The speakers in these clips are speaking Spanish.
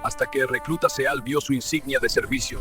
hasta que el recluta Seal vio su insignia de servicio.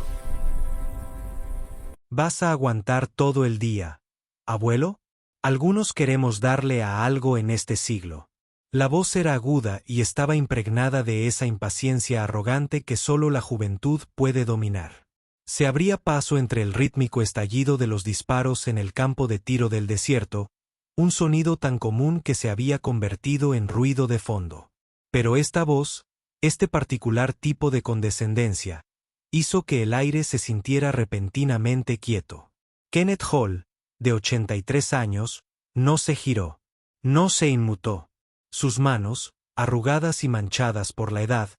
¿Vas a aguantar todo el día, abuelo? Algunos queremos darle a algo en este siglo. La voz era aguda y estaba impregnada de esa impaciencia arrogante que solo la juventud puede dominar. Se abría paso entre el rítmico estallido de los disparos en el campo de tiro del desierto, un sonido tan común que se había convertido en ruido de fondo. Pero esta voz, este particular tipo de condescendencia, hizo que el aire se sintiera repentinamente quieto. Kenneth Hall, de 83 años, no se giró, no se inmutó. Sus manos, arrugadas y manchadas por la edad,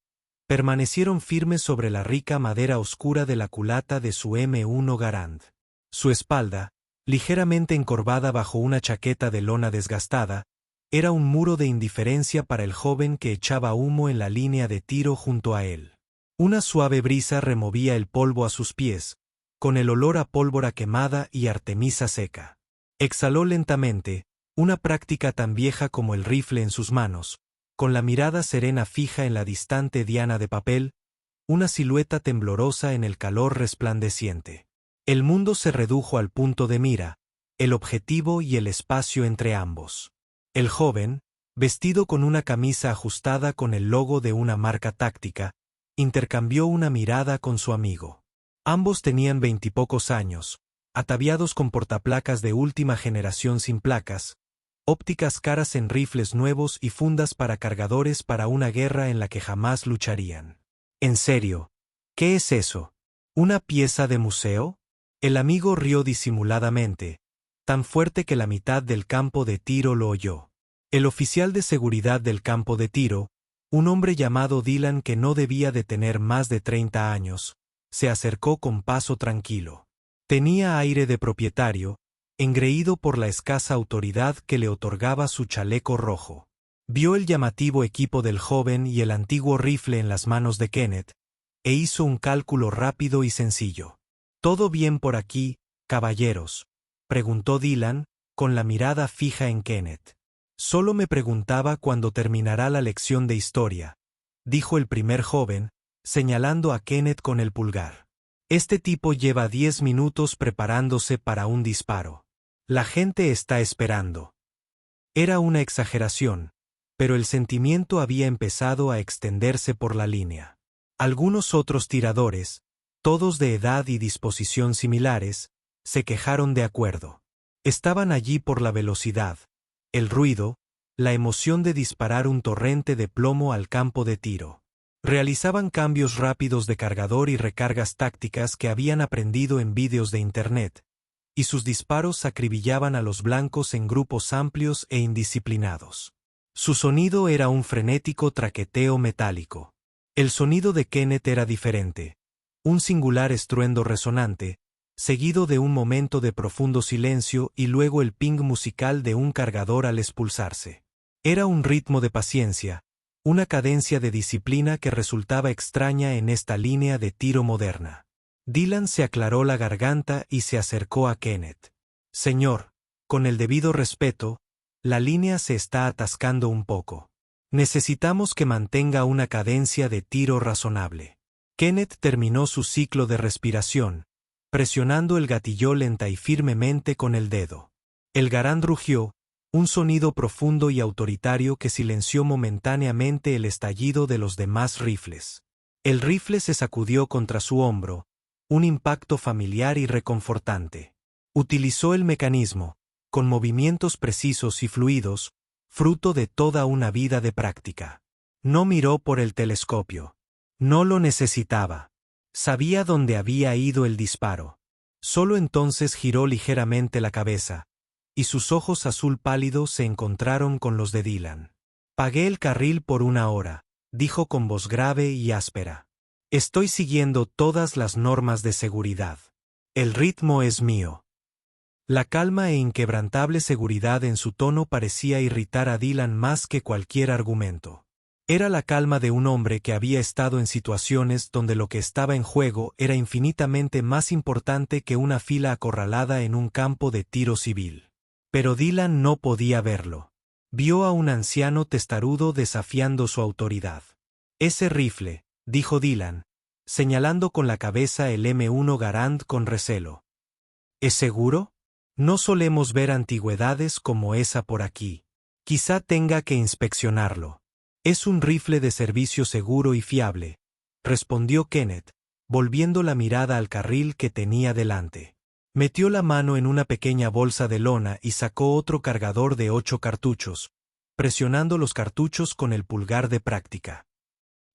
permanecieron firmes sobre la rica madera oscura de la culata de su M1 Garand. Su espalda, ligeramente encorvada bajo una chaqueta de lona desgastada, era un muro de indiferencia para el joven que echaba humo en la línea de tiro junto a él. Una suave brisa removía el polvo a sus pies, con el olor a pólvora quemada y artemisa seca. Exhaló lentamente, una práctica tan vieja como el rifle en sus manos, con la mirada serena fija en la distante diana de papel, una silueta temblorosa en el calor resplandeciente. El mundo se redujo al punto de mira, el objetivo y el espacio entre ambos. El joven, vestido con una camisa ajustada con el logo de una marca táctica, intercambió una mirada con su amigo. Ambos tenían 20 y pocos años, ataviados con portaplacas de última generación sin placas, ópticas caras en rifles nuevos y fundas para cargadores para una guerra en la que jamás lucharían. ¿En serio? ¿Qué es eso? ¿Una pieza de museo? El amigo rió disimuladamente, tan fuerte que la mitad del campo de tiro lo oyó. El oficial de seguridad del campo de tiro, un hombre llamado Dylan que no debía de tener más de 30 años, se acercó con paso tranquilo. Tenía aire de propietario, engreído por la escasa autoridad que le otorgaba su chaleco rojo. Vio el llamativo equipo del joven y el antiguo rifle en las manos de Kenneth, e hizo un cálculo rápido y sencillo. ¿Todo bien por aquí, caballeros?, preguntó Dylan, con la mirada fija en Kenneth. Solo me preguntaba cuándo terminará la lección de historia, dijo el primer joven, señalando a Kenneth con el pulgar. Este tipo lleva 10 minutos preparándose para un disparo. La gente está esperando. Era una exageración, pero el sentimiento había empezado a extenderse por la línea. Algunos otros tiradores, todos de edad y disposición similares, se quejaron de acuerdo. Estaban allí por la velocidad, el ruido, la emoción de disparar un torrente de plomo al campo de tiro. Realizaban cambios rápidos de cargador y recargas tácticas que habían aprendido en vídeos de Internet, y sus disparos acribillaban a los blancos en grupos amplios e indisciplinados. Su sonido era un frenético traqueteo metálico. El sonido de Kenneth era diferente, un singular estruendo resonante, seguido de un momento de profundo silencio y luego el ping musical de un cargador al expulsarse. Era un ritmo de paciencia, una cadencia de disciplina que resultaba extraña en esta línea de tiro moderna. Dylan se aclaró la garganta y se acercó a Kenneth. Señor, con el debido respeto, la línea se está atascando un poco. Necesitamos que mantenga una cadencia de tiro razonable. Kenneth terminó su ciclo de respiración, presionando el gatillo lenta y firmemente con el dedo. El Garand rugió, un sonido profundo y autoritario que silenció momentáneamente el estallido de los demás rifles. El rifle se sacudió contra su hombro, un impacto familiar y reconfortante. Utilizó el mecanismo, con movimientos precisos y fluidos, fruto de toda una vida de práctica. No miró por el telescopio. No lo necesitaba. Sabía dónde había ido el disparo. Solo entonces giró ligeramente la cabeza, y sus ojos azul pálido se encontraron con los de Dylan. Pagué el carril por 1 hora, dijo con voz grave y áspera. Estoy siguiendo todas las normas de seguridad. El ritmo es mío. La calma e inquebrantable seguridad en su tono parecía irritar a Dylan más que cualquier argumento. Era la calma de un hombre que había estado en situaciones donde lo que estaba en juego era infinitamente más importante que una fila acorralada en un campo de tiro civil. Pero Dylan no podía verlo. Vio a un anciano testarudo desafiando su autoridad. Ese rifle, dijo Dylan, señalando con la cabeza el M1 Garand con recelo. ¿Es seguro? No solemos ver antigüedades como esa por aquí. Quizá tenga que inspeccionarlo. Es un rifle de servicio seguro y fiable, respondió Kenneth, volviendo la mirada al carril que tenía delante. Metió la mano en una pequeña bolsa de lona y sacó otro cargador de 8 cartuchos, presionando los cartuchos con el pulgar de práctica.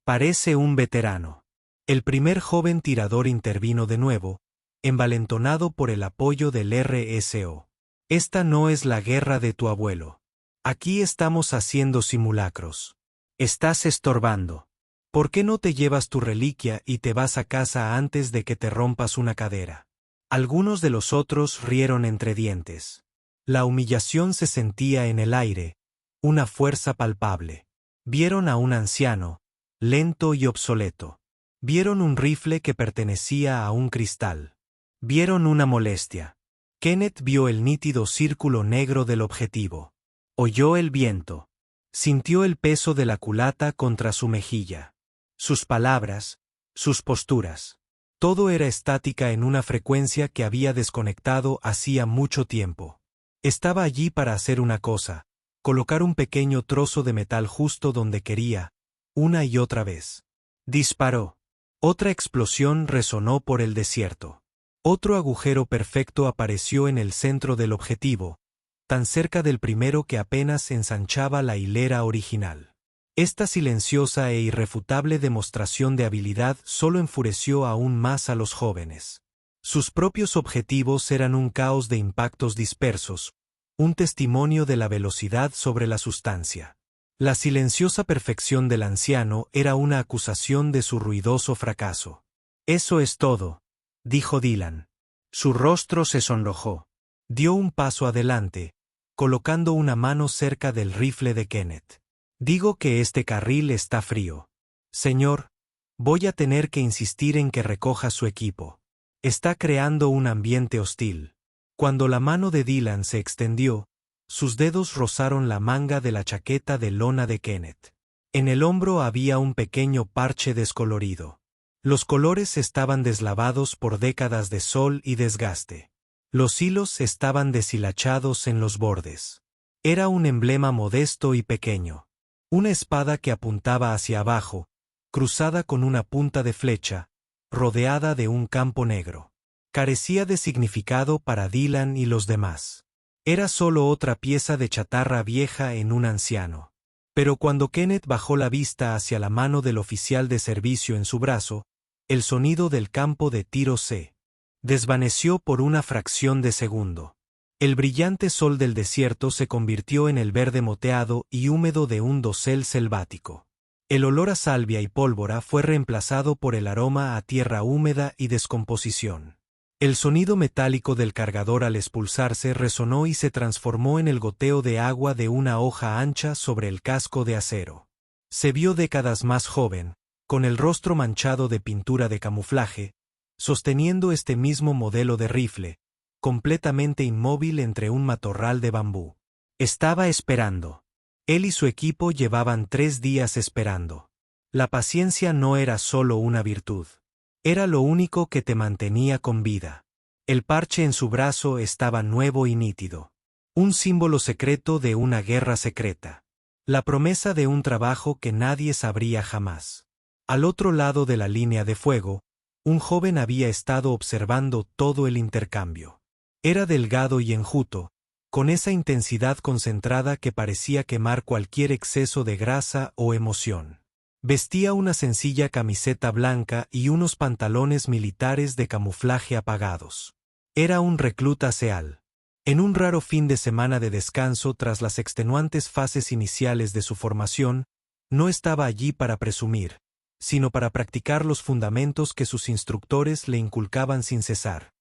Parece un veterano. El primer joven tirador intervino de nuevo, envalentonado por el apoyo del RSO. Esta no es la guerra de tu abuelo. Aquí estamos haciendo simulacros. Estás estorbando. ¿Por qué no te llevas tu reliquia y te vas a casa antes de que te rompas una cadera? Algunos de los otros rieron entre dientes. La humillación se sentía en el aire, una fuerza palpable. Vieron a un anciano, lento y obsoleto. Vieron un rifle que pertenecía a un cristal. Vieron una molestia. Kenneth vio el nítido círculo negro del objetivo. Oyó el viento. Sintió el peso de la culata contra su mejilla. Sus palabras, sus posturas. Todo era estática en una frecuencia que había desconectado hacía mucho tiempo. Estaba allí para hacer una cosa, colocar un pequeño trozo de metal justo donde quería, una y otra vez. Disparó. Otra explosión resonó por el desierto. Otro agujero perfecto apareció en el centro del objetivo, tan cerca del primero que apenas ensanchaba la hilera original. Esta silenciosa e irrefutable demostración de habilidad solo enfureció aún más a los jóvenes. Sus propios objetivos eran un caos de impactos dispersos, un testimonio de la velocidad sobre la sustancia. La silenciosa perfección del anciano era una acusación de su ruidoso fracaso. Eso es todo, dijo Dylan. Su rostro se sonrojó. Dio un paso adelante, colocando una mano cerca del rifle de Kenneth. Digo que este carril está frío. Señor, voy a tener que insistir en que recoja su equipo. Está creando un ambiente hostil. Cuando la mano de Dylan se extendió, sus dedos rozaron la manga de la chaqueta de lona de Kenneth. En el hombro había un pequeño parche descolorido. Los colores estaban deslavados por décadas de sol y desgaste. Los hilos estaban deshilachados en los bordes. Era un emblema modesto y pequeño. Una espada que apuntaba hacia abajo, cruzada con una punta de flecha, rodeada de un campo negro. Carecía de significado para Dylan y los demás. Era solo otra pieza de chatarra vieja en un anciano. Pero cuando Kenneth bajó la vista hacia la mano del oficial de servicio en su brazo, el sonido del campo de tiro se desvaneció por una fracción de segundo. El brillante sol del desierto se convirtió en el verde moteado y húmedo de un dosel selvático. El olor a salvia y pólvora fue reemplazado por el aroma a tierra húmeda y descomposición. El sonido metálico del cargador al expulsarse resonó y se transformó en el goteo de agua de una hoja ancha sobre el casco de acero. Se vio décadas más joven, con el rostro manchado de pintura de camuflaje, sosteniendo este mismo modelo de rifle, completamente inmóvil entre un matorral de bambú. Estaba esperando. Él y su equipo llevaban 3 días esperando. La paciencia no era solo una virtud. Era lo único que te mantenía con vida. El parche en su brazo estaba nuevo y nítido. Un símbolo secreto de una guerra secreta. La promesa de un trabajo que nadie sabría jamás. Al otro lado de la línea de fuego, un joven había estado observando todo el intercambio. Era delgado y enjuto, con esa intensidad concentrada que parecía quemar cualquier exceso de grasa o emoción. Vestía una sencilla camiseta blanca y unos pantalones militares de camuflaje apagados. Era un recluta SEAL. En un raro fin de semana de descanso tras las extenuantes fases iniciales de su formación, no estaba allí para presumir, sino para practicar los fundamentos que sus instructores le inculcaban sin cesar.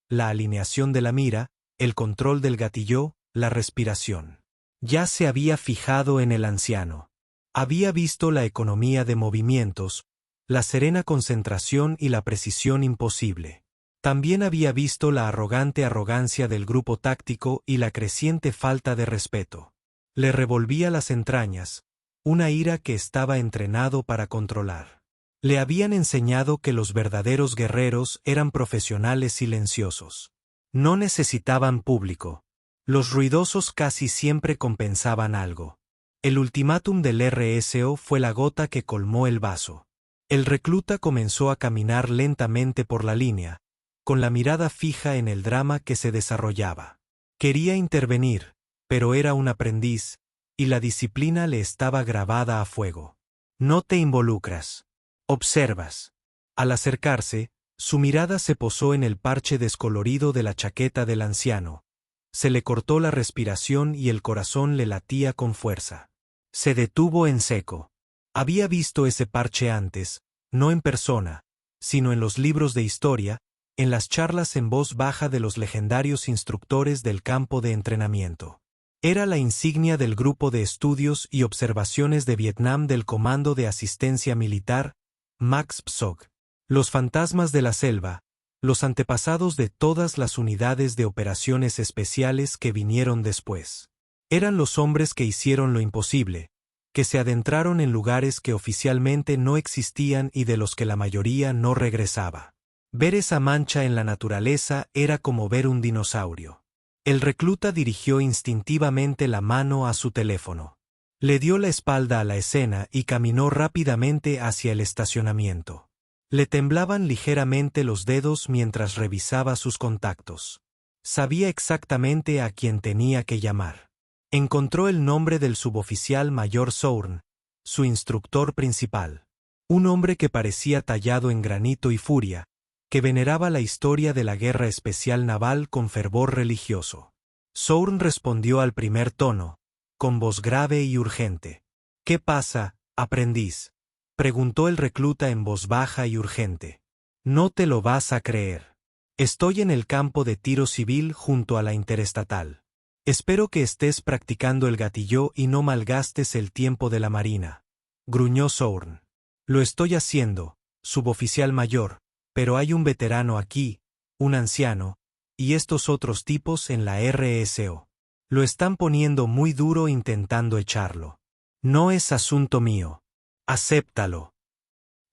La alineación de la mira, el control del gatillo, la respiración. Ya se había fijado en el anciano. Había visto la economía de movimientos, la serena concentración y la precisión imposible. También había visto la arrogante arrogancia del grupo táctico y la creciente falta de respeto. Le revolvía las entrañas, una ira que estaba entrenado para controlar. Le habían enseñado que los verdaderos guerreros eran profesionales silenciosos. No necesitaban público. Los ruidosos casi siempre compensaban algo. El ultimátum del RSO fue la gota que colmó el vaso. El recluta comenzó a caminar lentamente por la línea, con la mirada fija en el drama que se desarrollaba. Quería intervenir, pero era un aprendiz, y la disciplina le estaba grabada a fuego. No te involucras. Observas. Al acercarse, su mirada se posó en el parche descolorido de la chaqueta del anciano. Se le cortó la respiración y el corazón le latía con fuerza. Se detuvo en seco. Había visto ese parche antes, no en persona, sino en los libros de historia, en las charlas en voz baja de los legendarios instructores del campo de entrenamiento. Era la insignia del Grupo de Estudios y Observaciones de Vietnam del Comando de Asistencia Militar, Max PSOG. Los fantasmas de la selva, los antepasados de todas las unidades de operaciones especiales que vinieron después. Eran los hombres que hicieron lo imposible, que se adentraron en lugares que oficialmente no existían y de los que la mayoría no regresaba. Ver esa mancha en la naturaleza era como ver un dinosaurio. El recluta dirigió instintivamente la mano a su teléfono. Le dio la espalda a la escena y caminó rápidamente hacia el estacionamiento. Le temblaban ligeramente los dedos mientras revisaba sus contactos. Sabía exactamente a quién tenía que llamar. Encontró el nombre del suboficial mayor Sourn, su instructor principal. Un hombre que parecía tallado en granito y furia, que veneraba la historia de la guerra especial naval con fervor religioso. Sourn respondió al primer tono, con voz grave y urgente. «¿Qué pasa, aprendiz?», preguntó el recluta en voz baja y urgente. «No te lo vas a creer. Estoy en el campo de tiro civil junto a la interestatal. Espero que estés practicando el gatillo y no malgastes el tiempo de la marina», gruñó Sourn. «Lo estoy haciendo, suboficial mayor, pero hay un veterano aquí, un anciano, y estos otros tipos en la RSO. Lo están poniendo muy duro intentando echarlo. No es asunto mío. Acéptalo».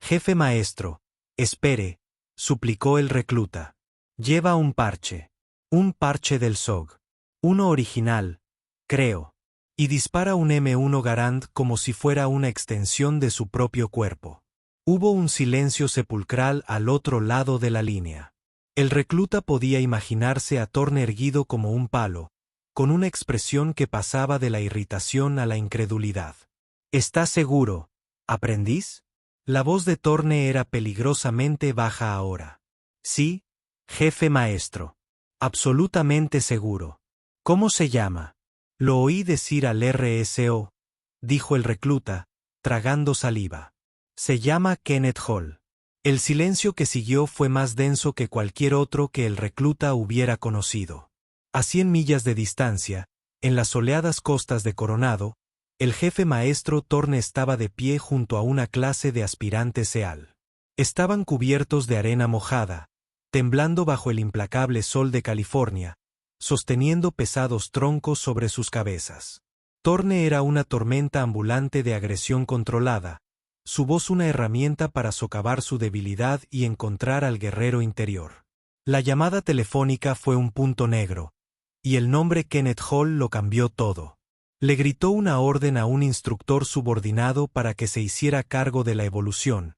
«Jefe maestro, espere», suplicó el recluta. «Lleva un parche del SOG. Uno original, creo. Y dispara un M1 Garand como si fuera una extensión de su propio cuerpo». Hubo un silencio sepulcral al otro lado de la línea. El recluta podía imaginarse a Thorne erguido como un palo, con una expresión que pasaba de la irritación a la incredulidad. «¿Estás seguro, aprendiz?». La voz de Thorne era peligrosamente baja ahora. «Sí, jefe maestro. Absolutamente seguro». «¿Cómo se llama?». «Lo oí decir al RSO», dijo el recluta, tragando saliva. «Se llama Kenneth Hall». El silencio que siguió fue más denso que cualquier otro que el recluta hubiera conocido. A 100 millas de distancia, en las soleadas costas de Coronado, el jefe maestro Thorne estaba de pie junto a una clase de aspirantes SEAL. Estaban cubiertos de arena mojada, temblando bajo el implacable sol de California, sosteniendo pesados troncos sobre sus cabezas. Thorne era una tormenta ambulante de agresión controlada, su voz una herramienta para socavar su debilidad y encontrar al guerrero interior. La llamada telefónica fue un punto negro, y el nombre Kenneth Hall lo cambió todo. Le gritó una orden a un instructor subordinado para que se hiciera cargo de la evolución.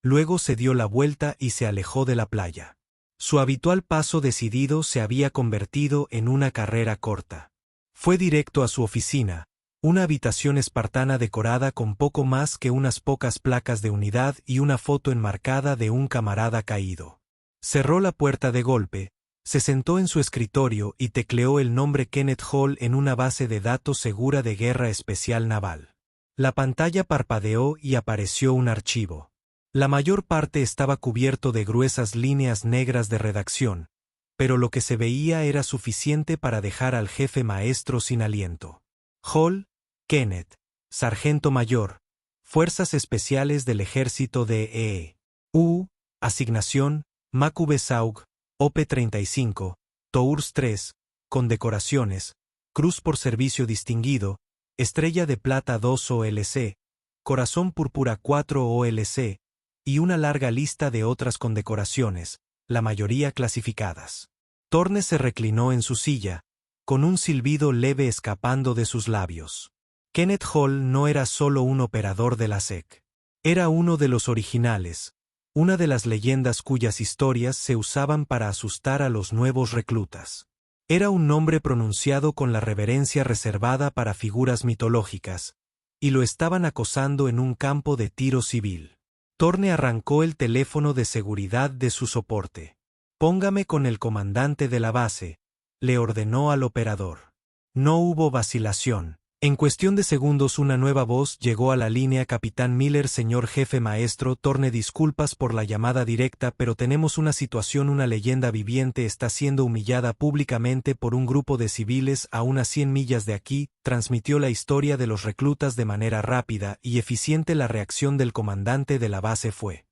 Luego se dio la vuelta y se alejó de la playa. Su habitual paso decidido se había convertido en una carrera corta. Fue directo a su oficina, una habitación espartana decorada con poco más que unas pocas placas de unidad y una foto enmarcada de un camarada caído. Cerró la puerta de golpe, se sentó en su escritorio y tecleó el nombre Kenneth Hall en una base de datos segura de guerra especial naval. La pantalla parpadeó y apareció un archivo. La mayor parte estaba cubierto de gruesas líneas negras de redacción, pero lo que se veía era suficiente para dejar al jefe maestro sin aliento. Hall, Kenneth, sargento mayor, Fuerzas Especiales del Ejército de E.U., asignación, Macubesaug, OP-35, Tours 3, condecoraciones, Cruz por Servicio Distinguido, Estrella de Plata 2 OLC, Corazón Púrpura 4 OLC, y una larga lista de otras condecoraciones, la mayoría clasificadas. Thorne se reclinó en su silla, con un silbido leve escapando de sus labios. Kenneth Hall no era solo un operador de la SEC. Era uno de los originales, una de las leyendas cuyas historias se usaban para asustar a los nuevos reclutas. Era un nombre pronunciado con la reverencia reservada para figuras mitológicas, y lo estaban acosando en un campo de tiro civil. Thorne arrancó el teléfono de seguridad de su soporte. «Póngame con el comandante de la base», le ordenó al operador. No hubo vacilación. En cuestión de segundos una nueva voz llegó a la línea. «Capitán Miller, señor jefe maestro Thorne, disculpas por la llamada directa, pero tenemos una situación. Una leyenda viviente está siendo humillada públicamente por un grupo de civiles a unas 100 millas de aquí», transmitió la historia de los reclutas de manera rápida y eficiente. La reacción del comandante de la base fue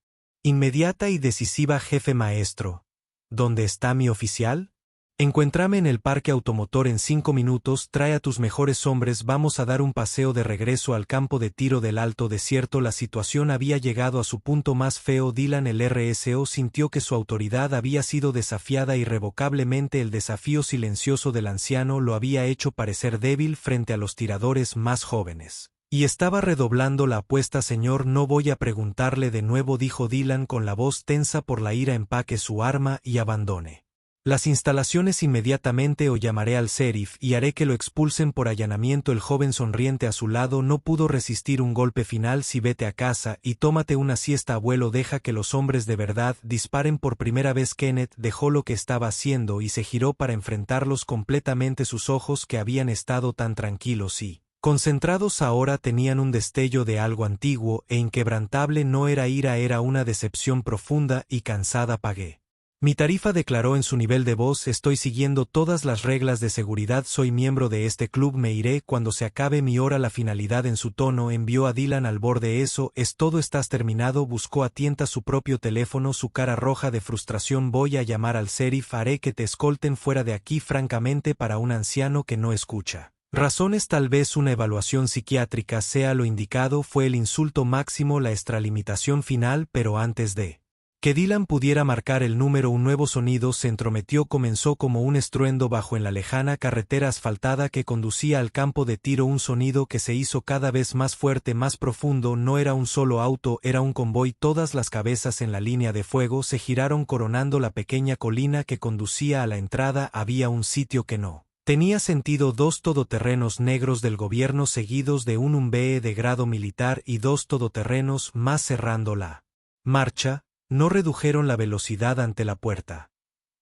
inmediata y decisiva. «Jefe maestro, ¿dónde está mi oficial? Encuéntrame en el parque automotor en 5 minutos, trae a tus mejores hombres, vamos a dar un paseo de regreso al campo de tiro del Alto Desierto». La situación había llegado a su punto más feo. Dylan, el RSO, sintió que su autoridad había sido desafiada irrevocablemente. El desafío silencioso del anciano lo había hecho parecer débil frente a los tiradores más jóvenes. Y estaba redoblando la apuesta. «Señor, no voy a preguntarle de nuevo», dijo Dylan con la voz tensa por la ira. «Empaque su arma y abandone las instalaciones inmediatamente o llamaré al sheriff y haré que lo expulsen por allanamiento». El joven sonriente a su lado no pudo resistir un golpe final. «Si vete a casa y tómate una siesta, abuelo, deja que los hombres de verdad disparen por primera vez». Kenneth dejó lo que estaba haciendo y se giró para enfrentarlos completamente. Sus ojos, que habían estado tan tranquilos y concentrados, ahora tenían un destello de algo antiguo e inquebrantable. No era ira, era una decepción profunda y cansada. «Pagué mi tarifa», declaró en su nivel de voz. «Estoy siguiendo todas las reglas de seguridad, soy miembro de este club, me iré cuando se acabe mi hora». La finalidad en su tono envió a Dylan al borde. «Eso es todo, estás terminado». Buscó a tientas su propio teléfono, su cara roja de frustración. «Voy a llamar al sheriff, haré que te escolten fuera de aquí». Francamente, para un anciano que no escucha razones, tal vez una evaluación psiquiátrica sea lo indicado. Fue el insulto máximo, la extralimitación final, pero antes de que Dylan pudiera marcar el número, un nuevo sonido se entrometió. Comenzó como un estruendo bajo en la lejana carretera asfaltada que conducía al campo de tiro, un sonido que se hizo cada vez más fuerte, más profundo. No era un solo auto, era un convoy. Todas las cabezas en la línea de fuego se giraron coronando la pequeña colina que conducía a la entrada. Había un sitio que no tenía sentido: 2 todoterrenos negros del gobierno seguidos de un Humvee de grado militar y 2 todoterrenos más cerrando la marcha. No redujeron la velocidad ante la puerta.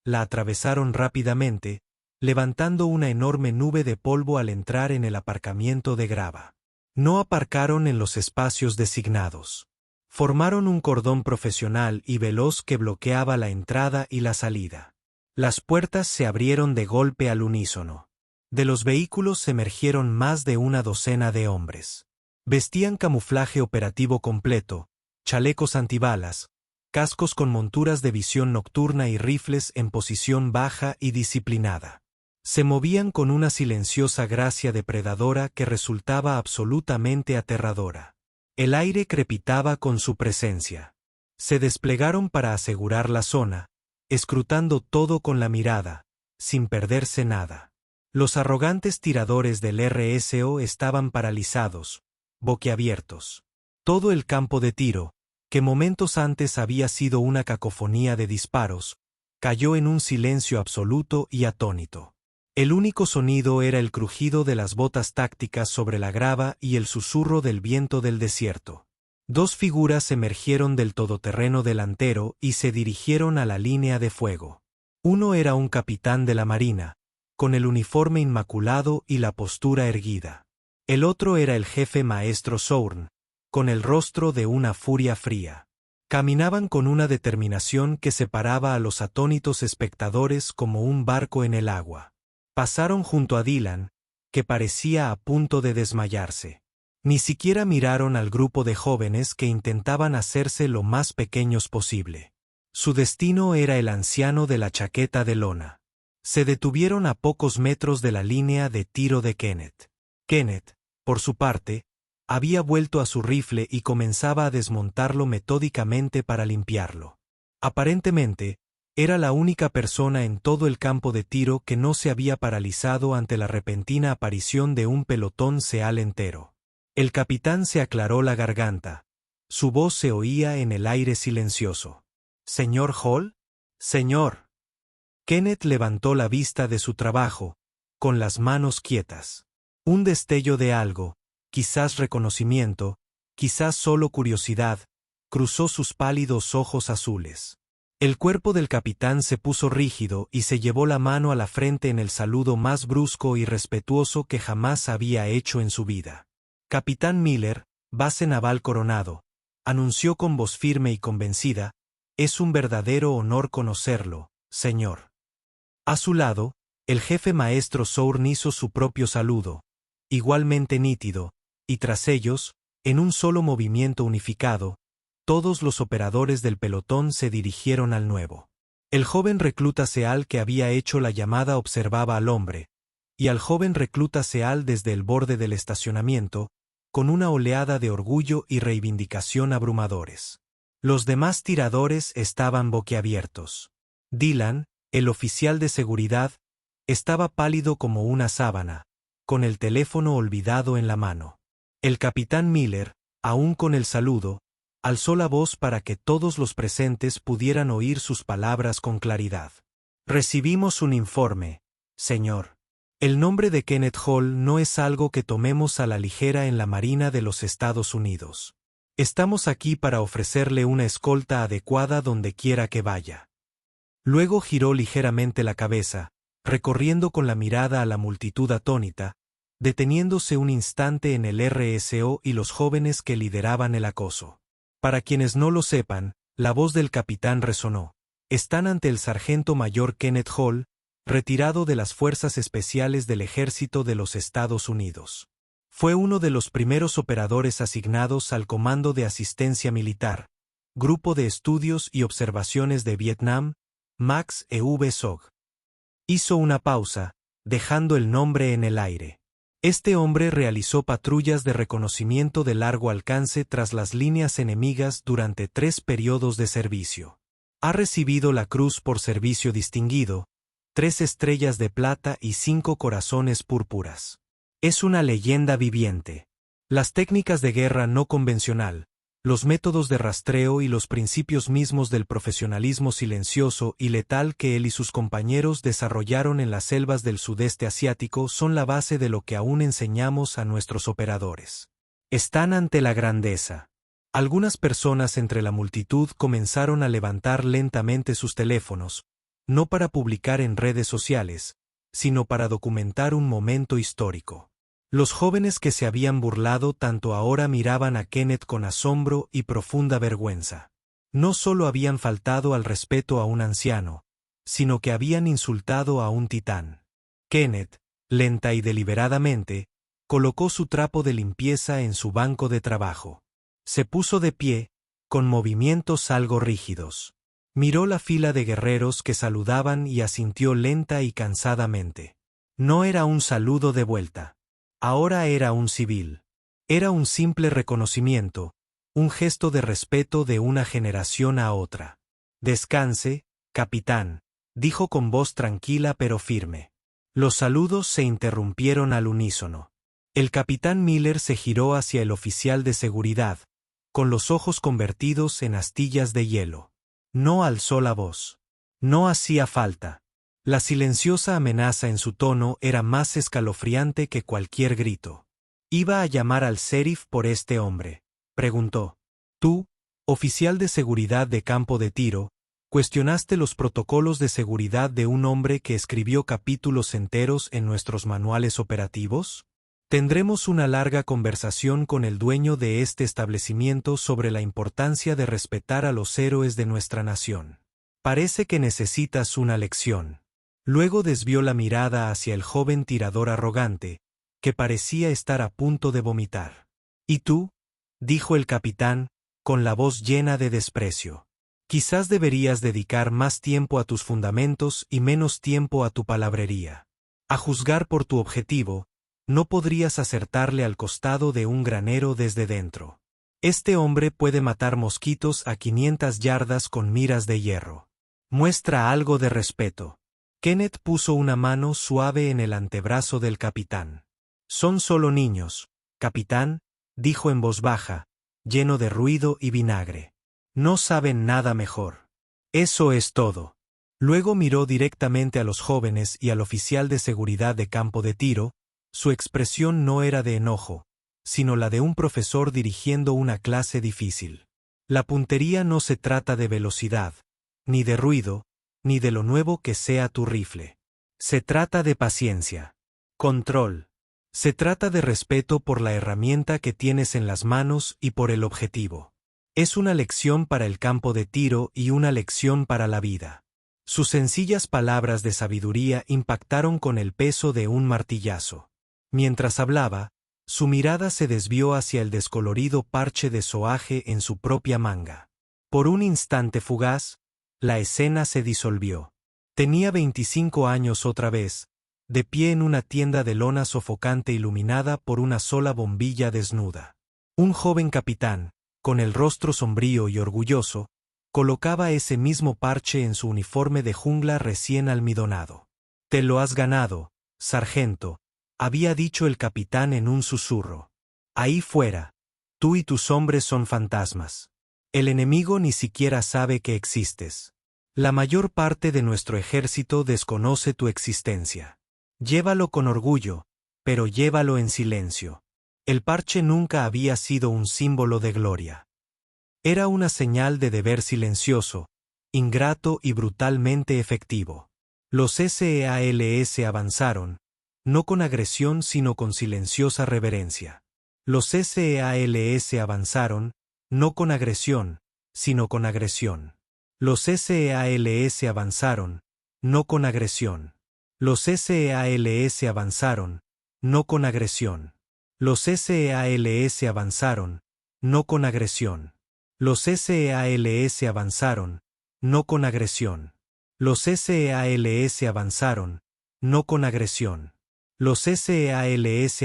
La atravesaron rápidamente, levantando una enorme nube de polvo al entrar en el aparcamiento de grava. No aparcaron en los espacios designados. Formaron un cordón profesional y veloz que bloqueaba la entrada y la salida. Las puertas se abrieron de golpe al unísono. De los vehículos emergieron más de una docena de hombres. Vestían camuflaje operativo completo, chalecos antibalas, cascos con monturas de visión nocturna y rifles en posición baja y disciplinada. Se movían con una silenciosa gracia depredadora que resultaba absolutamente aterradora. El aire crepitaba con su presencia. Se desplegaron para asegurar la zona, escrutando todo con la mirada, sin perderse nada. Los arrogantes tiradores del RSO estaban paralizados, boquiabiertos. Todo el campo de tiro, que momentos antes había sido una cacofonía de disparos, cayó en un silencio absoluto y atónito. El único sonido era el crujido de las botas tácticas sobre la grava y el susurro del viento del desierto. 2 figuras emergieron del todoterreno delantero y se dirigieron a la línea de fuego. Uno era un capitán de la marina, con el uniforme inmaculado y la postura erguida. El otro era el jefe maestro Thorne, con el rostro de una furia fría. Caminaban con una determinación que separaba a los atónitos espectadores como un barco en el agua. Pasaron junto a Dylan, que parecía a punto de desmayarse. Ni siquiera miraron al grupo de jóvenes que intentaban hacerse lo más pequeños posible. Su destino era el anciano de la chaqueta de lona. Se detuvieron a pocos metros de la línea de tiro de Kenneth. Kenneth, por su parte, Había vuelto a su rifle y comenzaba a desmontarlo metódicamente para limpiarlo. Aparentemente, era la única persona en todo el campo de tiro que no se había paralizado ante la repentina aparición de un pelotón SEAL entero. El capitán se aclaró la garganta. Su voz se oía en el aire silencioso. «¿Señor Hall? Señor». Kenneth levantó la vista de su trabajo, con las manos quietas. Un destello de algo, quizás reconocimiento, quizás solo curiosidad, cruzó sus pálidos ojos azules. El cuerpo del capitán se puso rígido y se llevó la mano a la frente en el saludo más brusco y respetuoso que jamás había hecho en su vida. «Capitán Miller, base naval Coronado», anunció con voz firme y convencida, «es un verdadero honor conocerlo, señor». A su lado, el jefe maestro Sourn hizo su propio saludo, igualmente nítido, y tras ellos, en un solo movimiento unificado, todos los operadores del pelotón se dirigieron al nuevo. El joven recluta SEAL que había hecho la llamada observaba al hombre, y al joven recluta SEAL desde el borde del estacionamiento, con una oleada de orgullo y reivindicación abrumadores. Los demás tiradores estaban boquiabiertos. Dylan, el oficial de seguridad, estaba pálido como una sábana, con el teléfono olvidado en la mano. El capitán Miller, aún con el saludo, alzó la voz para que todos los presentes pudieran oír sus palabras con claridad. «Recibimos un informe, señor. El nombre de Kenneth Hall no es algo que tomemos a la ligera en la Marina de los Estados Unidos. Estamos aquí para ofrecerle una escolta adecuada donde quiera que vaya». Luego giró ligeramente la cabeza, recorriendo con la mirada a la multitud atónita, deteniéndose un instante en el RSO y los jóvenes que lideraban el acoso. Para quienes no lo sepan, la voz del capitán resonó. Están ante el sargento mayor Kenneth Hall, retirado de las Fuerzas Especiales del Ejército de los Estados Unidos. Fue uno de los primeros operadores asignados al Comando de Asistencia Militar, Grupo de Estudios y Observaciones de Vietnam, Max EV-SOG. Hizo una pausa, dejando el nombre en el aire. Este hombre realizó patrullas de reconocimiento de largo alcance tras las líneas enemigas durante 3 periodos de servicio. Ha recibido la Cruz por Servicio Distinguido, 3 estrellas de plata y 5 corazones púrpuras. Es una leyenda viviente. Las técnicas de guerra no convencional, los métodos de rastreo y los principios mismos del profesionalismo silencioso y letal que él y sus compañeros desarrollaron en las selvas del sudeste asiático son la base de lo que aún enseñamos a nuestros operadores. Están ante la grandeza. Algunas personas entre la multitud comenzaron a levantar lentamente sus teléfonos, no para publicar en redes sociales, sino para documentar un momento histórico. Los jóvenes que se habían burlado tanto ahora miraban a Kenneth con asombro y profunda vergüenza. No solo habían faltado al respeto a un anciano, sino que habían insultado a un titán. Kenneth, lenta y deliberadamente, colocó su trapo de limpieza en su banco de trabajo. Se puso de pie, con movimientos algo rígidos. Miró la fila de guerreros que saludaban y asintió lenta y cansadamente. No era un saludo de vuelta. Ahora era un civil. Era un simple reconocimiento, un gesto de respeto de una generación a otra. «Descanse, capitán», dijo con voz tranquila pero firme. Los saludos se interrumpieron al unísono. El capitán Miller se giró hacia el oficial de seguridad, con los ojos convertidos en astillas de hielo. No alzó la voz. No hacía falta. La silenciosa amenaza en su tono era más escalofriante que cualquier grito. «¿Iba a llamar al sheriff por este hombre?», preguntó. «Tú, oficial de seguridad de campo de tiro, cuestionaste los protocolos de seguridad de un hombre que escribió capítulos enteros en nuestros manuales operativos? Tendremos una larga conversación con el dueño de este establecimiento sobre la importancia de respetar a los héroes de nuestra nación. Parece que necesitas una lección». Luego desvió la mirada hacia el joven tirador arrogante, que parecía estar a punto de vomitar. «¿Y tú?», dijo el capitán, con la voz llena de desprecio. «Quizás deberías dedicar más tiempo a tus fundamentos y menos tiempo a tu palabrería. A juzgar por tu objetivo, no podrías acertarle al costado de un granero desde dentro. Este hombre puede matar mosquitos a 500 yardas con miras de hierro. Muestra algo de respeto. Kenneth puso una mano suave en el antebrazo del capitán. Son solo niños, capitán, dijo en voz baja, lleno de ruido y vinagre. No saben nada mejor. Eso es todo. Luego miró directamente a los jóvenes y al oficial de seguridad de campo de tiro. Su expresión no era de enojo, sino la de un profesor dirigiendo una clase difícil. La puntería no se trata de velocidad, ni de ruido, ni de lo nuevo que sea tu rifle. Se trata de paciencia. Control. Se trata de respeto por la herramienta que tienes en las manos y por el objetivo. Es una lección para el campo de tiro y una lección para la vida. Sus sencillas palabras de sabiduría impactaron con el peso de un martillazo. Mientras hablaba, su mirada se desvió hacia el descolorido parche de soaje en su propia manga. Por un instante fugaz, la escena se disolvió. Tenía 25 años otra vez, de pie en una tienda de lona sofocante iluminada por una sola bombilla desnuda. Un joven capitán, con el rostro sombrío y orgulloso, colocaba ese mismo parche en su uniforme de jungla recién almidonado. «Te lo has ganado, sargento», había dicho el capitán en un susurro. «Ahí fuera, tú y tus hombres son fantasmas. El enemigo ni siquiera sabe que existes. La mayor parte de nuestro ejército desconoce tu existencia. Llévalo con orgullo, pero llévalo en silencio». El parche nunca había sido un símbolo de gloria. Era una señal de deber silencioso, ingrato y brutalmente efectivo. Los SEALS avanzaron, no con agresión sino con silenciosa reverencia. Los SEALS avanzaron, no con agresión, sino con agresión. Los SEALS avanzaron, no con agresión. Los SEALS avanzaron, no con agresión. Los SEALS avanzaron, no con agresión. Los SEALS avanzaron, no con agresión. Los SEALS avanzaron, no con agresión. Los SEALS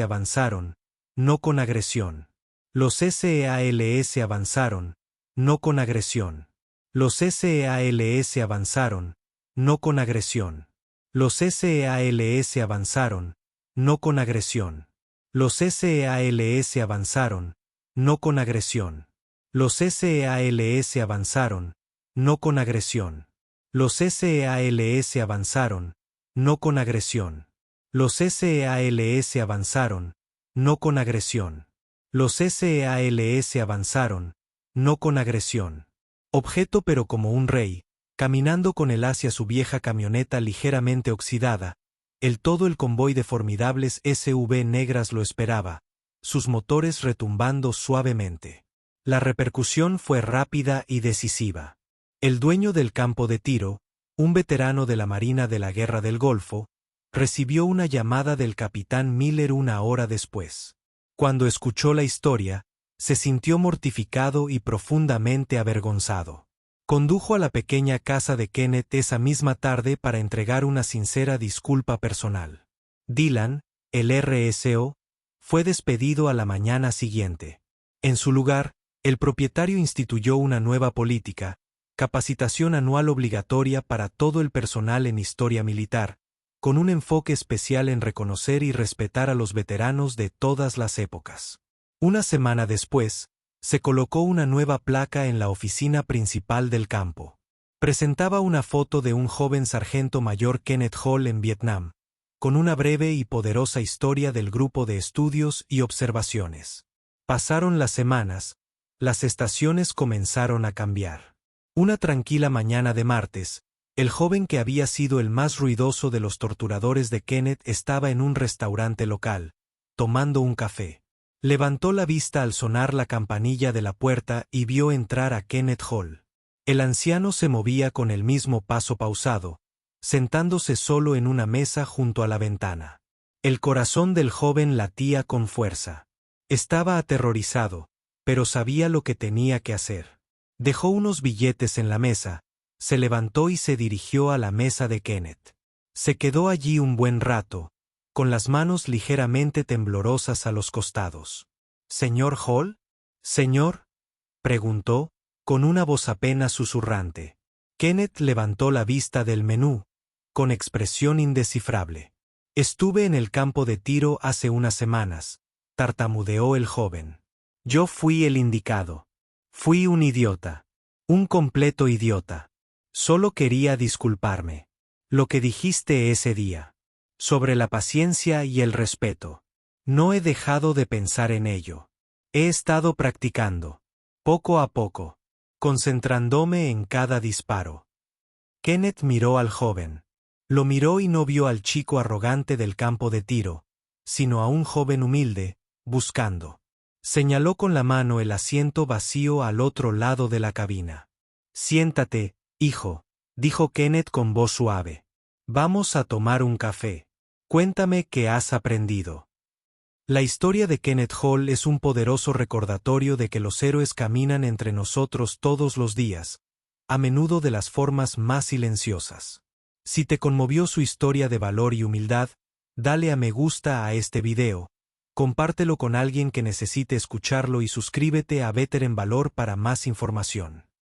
avanzaron, no con agresión. Los SEALS avanzaron, no con agresión. Los SEALS avanzaron, no con agresión. Los SEALS avanzaron, no con agresión. Los SEALS avanzaron, no con agresión. Los SEALS avanzaron, no con agresión. Los SEALS avanzaron, no con agresión. Los SEALS avanzaron, no con agresión. Los SEALS avanzaron, no con agresión. Objeto pero como un rey, caminando con él hacia su vieja camioneta ligeramente oxidada, todo el convoy de formidables SUV negras lo esperaba, sus motores retumbando suavemente. La repercusión fue rápida y decisiva. El dueño del campo de tiro, un veterano de la Marina de la Guerra del Golfo, recibió una llamada del capitán Miller una hora después. Cuando escuchó la historia, se sintió mortificado y profundamente avergonzado. Condujo a la pequeña casa de Kenneth esa misma tarde para entregar una sincera disculpa personal. Dylan, el RSO, fue despedido a la mañana siguiente. En su lugar, el propietario instituyó una nueva política, capacitación anual obligatoria para todo el personal en historia militar, con un enfoque especial en reconocer y respetar a los veteranos de todas las épocas. Una semana después, se colocó una nueva placa en la oficina principal del campo. Presentaba una foto de un joven sargento mayor Kenneth Hall en Vietnam, con una breve y poderosa historia del grupo de estudios y observaciones. Pasaron las semanas, las estaciones comenzaron a cambiar. Una tranquila mañana de martes, el joven que había sido el más ruidoso de los torturadores de Kenneth estaba en un restaurante local, tomando un café. Levantó la vista al sonar la campanilla de la puerta y vio entrar a Kenneth Hall. El anciano se movía con el mismo paso pausado, sentándose solo en una mesa junto a la ventana. El corazón del joven latía con fuerza. Estaba aterrorizado, pero sabía lo que tenía que hacer. Dejó unos billetes en la mesa, se levantó y se dirigió a la mesa de Kenneth. Se quedó allí un buen rato, con las manos ligeramente temblorosas a los costados. —¿Señor Hall? —¿Señor? —preguntó, con una voz apenas susurrante. Kenneth levantó la vista del menú, con expresión indescifrable. —Estuve en el campo de tiro hace unas semanas —tartamudeó el joven. Yo fui el indicado. Fui un idiota. Un completo idiota. Solo quería disculparme. Lo que dijiste ese día. Sobre la paciencia y el respeto. No he dejado de pensar en ello. He estado practicando. Poco a poco. Concentrándome en cada disparo. Kenneth miró al joven. Lo miró y no vio al chico arrogante del campo de tiro, sino a un joven humilde, buscando. Señaló con la mano el asiento vacío al otro lado de la cabina. —Siéntate, hijo —dijo Kenneth con voz suave—. Vamos a tomar un café. Cuéntame qué has aprendido. La historia de Kenneth Hall es un poderoso recordatorio de que los héroes caminan entre nosotros todos los días, a menudo de las formas más silenciosas. Si te conmovió su historia de valor y humildad, dale a me gusta a este video, compártelo con alguien que necesite escucharlo y suscríbete a Better en Valor para más información.